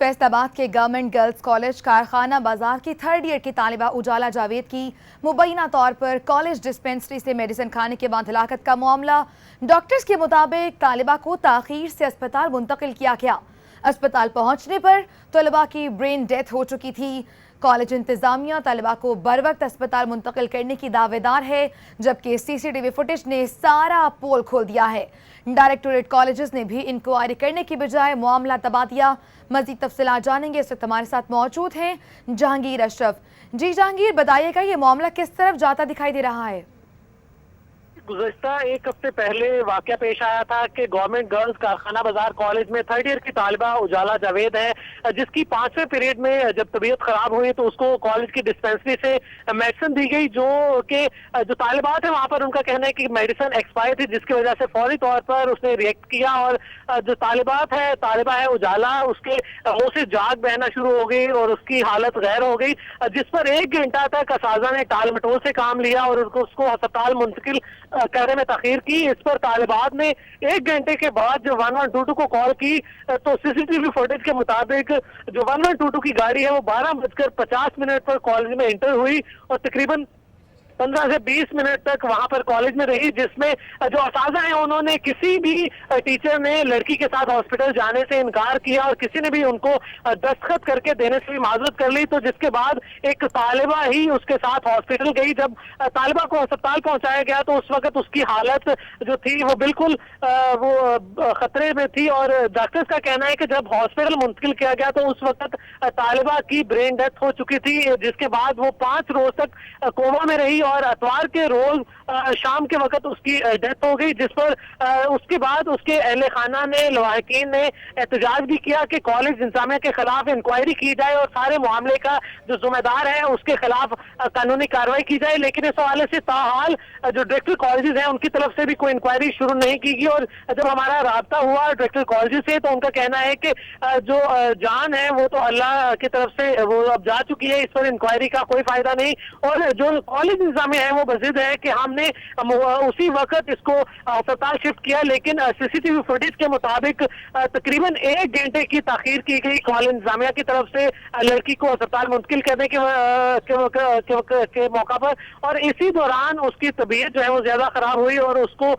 फैसलाबाद के government girls college कारखाना बाजार की थर्ड ईयर की तालिबा उजाला जावेद की मुबैना तौर पर कॉलेज डिस्पेंसरी से मेडिसिन खाने के बाद हलाकत का मामला। डॉक्टर्स के मुताबिक तालिबा को ताखीर से अस्पताल मुंतकिल किया गया। अस्पताल पहुंचने पर तलबा की ब्रेन डेथ हो चुकी थी। कॉलेज इंतजामिया तलबा को बर वक्त अस्पताल मुंतकिल करने की दावेदार है, जबकि सीसीटीवी फुटेज ने सारा पोल खोल दिया है। डायरेक्टोरेट कॉलेजेस ने भी इंक्वायरी करने की बजाय मामला दबा दिया। मजीद तफसीलात जानेंगे। इस वक्त हमारे साथ मौजूद हैं जहांगीर अशरफ। जी जहांगीर, बताइएगा ये मामला किस तरफ जाता दिखाई दे रहा है? गुज़श्ता एक हफ्ते पहले वाकया पेश आया था कि गवर्नमेंट गर्ल्स कारखाना बाजार कॉलेज में थर्ड ईयर की तालिबा उजाला जावेद है, जिसकी 5वें पीरियड में जब तबीयत खराब हुई तो उसको कॉलेज की डिस्पेंसरी से मेडिसिन दी गई, जो तालिबात है वहां पर उनका कहना है कि मेडिसिन एक्सपायर थी, जिसकी वजह से फौरी तौर पर उसने रिएक्ट किया और जो तालिबा है उजाला, उसके मुंह से जाग बहना शुरू हो गई और उसकी हालत गैर हो गई, जिस पर 1 घंटा तक असाजा ने टाल मटोल से काम लिया और उसको अस्पताल मुंतकिल करने में तखीर की। इस पर तालिबात ने 1 घंटे के बाद जो 1122 को कॉल की तो सीसीटीवी फुटेज के मुताबिक जो 1122 की गाड़ी है वो 12:50 पर कॉलेज में एंटर हुई और तकरीबन 15 से 20 मिनट तक वहां पर कॉलेज में रही, जिसमें जो असाजा है उन्होंने किसी भी टीचर ने लड़की के साथ हॉस्पिटल जाने से इनकार किया और किसी ने भी उनको दस्तखत करके देने से भी माजरत कर ली। तो जिसके बाद एक तालिबा ही उसके साथ हॉस्पिटल गई। जब तालिबा को अस्पताल पहुंचाया गया तो उस वक्त उसकी हालत जो थी वो बिल्कुल वो खतरे में थी और डॉक्टर्स का कहना है कि जब हॉस्पिटल मुंतकिल किया गया तो उस वक्त तालिबा की ब्रेन डेथ हो चुकी थी, जिसके बाद वो 5 रोज तक कोमा में रही और अतवार के रोज शाम के वक्त उसकी डेथ हो गई, जिस पर उसके बाद उसके अहले खाना ने लवाहकीन ने एहतजाज भी किया कि कॉलेज इंतजामिया के खिलाफ इंक्वायरी की जाए और सारे मामले का जो जिम्मेदार है उसके खिलाफ कानूनी कार्रवाई की जाए। लेकिन इस हवाले से ताहाल जो डायरेक्टर कॉलेजेस हैं उनकी तरफ से भी कोई इंक्वायरी शुरू नहीं की गई और जब हमारा राब्ता हुआ डायरेक्टर कॉलेजेस से तो उनका कहना है कि जो जान है वो तो अल्लाह की तरफ से वो अब जा चुकी है, इस पर इंक्वायरी का कोई फायदा नहीं। और जो कॉलेज इंतजामिया है वो बज़िद है कि हमने उसी वक्त इसको अस्पताल शिफ्ट किया, लेकिन सीसीटीवी फुटेज के मुताबिक तकरीबन 1 घंटे की ताखीर की गई कॉलेज इंतजामिया की तरफ से लड़की को अस्पताल मुंतकिल करने के मौका पर, और इसी दौरान उसकी तबीयत जो है वो ज्यादा खराब हुई और उसको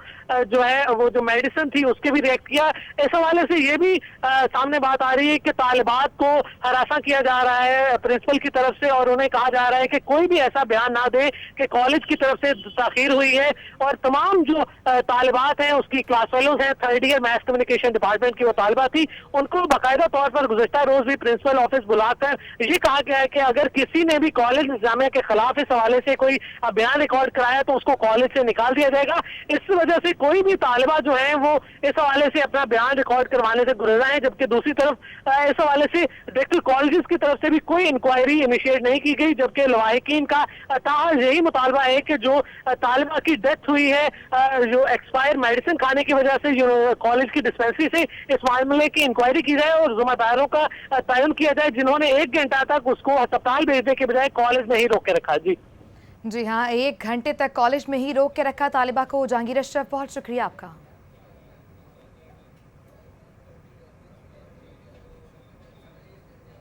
जो है वो जो मेडिसिन थी उसके भी रिएक्ट किया। इस हवाले से ये भी सामने बात आ रही है कि तालिबात को हरासा किया जा रहा है प्रिंसिपल की तरफ से और उन्हें कहा जा रहा है कि कोई भी ऐसा बयान ना दे कि कॉलेज की तरफ से ताखीर हुई है। और तमाम जो तालिबात हैं उसकी क्लास फेलोज हैं, third year math communication department की वो तालिबा थी, उनको बाकायदा तौर पर गुज़श्ता रोज भी प्रिंसिपल ऑफिस बुलाकर ये कहा गया है कि अगर किसी ने भी कॉलेज इंतजामिया के खिलाफ इस हवाले से कोई बयान रिकॉर्ड कराया तो उसको कॉलेज से निकाल दिया जाएगा। इस वजह से कोई भी तालिबा जो है वो इस हवाले से अपना बयान रिकॉर्ड करवाने से गुरेजा है, जबकि दूसरी तरफ इस हवाले से डायरेक्टर कॉलेजेस की तरफ से भी कोई इंक्वायरी इनिशिएट नहीं की गई, जबकि लवाहिकीन का यही मुतालबा है कि जो तालिबा की डेथ हुई है जो एक्सपायर मेडिसिन खाने की वजह से कॉलेज की डिस्पेंसरी से, इस मामले की इंक्वायरी की जाए और जिम्मेदारों का तयन किया जाए जिन्होंने 1 घंटा तक उसको अस्पताल भेजने के बजाय कॉलेज में ही रोक के रखा। जी हाँ, 1 घंटे तक कॉलेज में ही रोक के रखा तालिबा को। जहांगीर अशरफ, बहुत शुक्रिया आपका।